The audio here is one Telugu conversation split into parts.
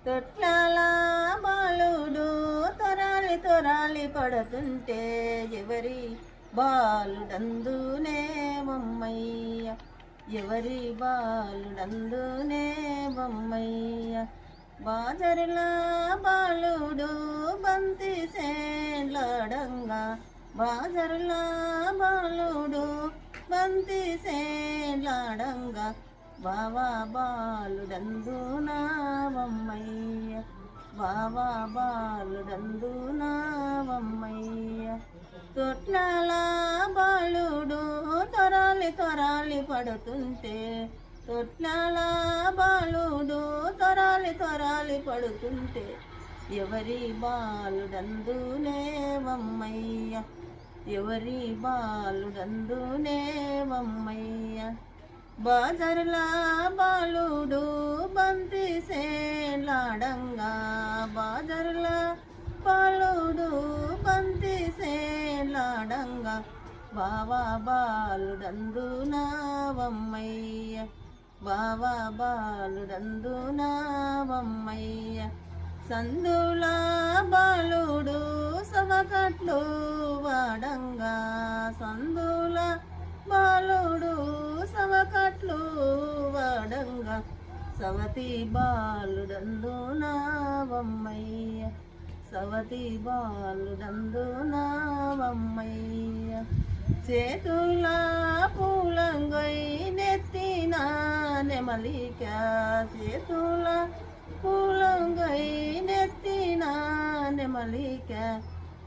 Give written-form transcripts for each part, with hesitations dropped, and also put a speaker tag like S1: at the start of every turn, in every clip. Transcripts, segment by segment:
S1: తొట్లాల బాలుడు తొరాలి తొరాలి పడుతుంటే ఎవరి బాలుడందునే బొమ్మయ్య, ఎవరి బాలుడందునే బొమ్మయ్య. బాజరులా బాలుడు బంతి సేలాడంగా, బాజరులా బాలుడు బంతి సేలాడంగా, బావా బాలుడందునా బొమ్మయ్య, బావా బాలుడందునా బొమ్మయ్య. తొట్లాల బాలుడు తొరాలి తొరాలి పడుతుంటే, తొట్లాల బాలుడు తొరాలి తొరాలి పడుతుంటే ఎవరి బాలుడందునే బొమ్మయ్య, ఎవరి బాలుడందునే బొమ్మయ్య. బాజరులా బాలుడు బంతి సేలాడంగా, బాజరులా బాలుడు బంతి సేలాడంగా, బావా బాలుడందునా బొమ్మయ్య, బావా బాలుడందునా బొమ్మయ్య. సందుల బాలుడు సమకట్లు వాడంగా, సందుల బాలుడు సమకట్లు వాడంగా, సవతి బాలుడందునా బొమ్మయ్య, సవతి బాలుడందునా బొమ్మయ్య. చేతుల పూలంగై నెత్తిన నెమలిక, చేతుల పూలంగై నెత్తిన నెమలిక,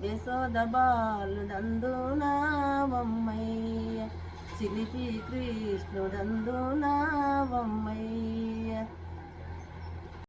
S1: యశోద బాలుడందునా బొమ్మయ్య, చిలిపి కృష్ణుడందునా బొమ్మయ్య.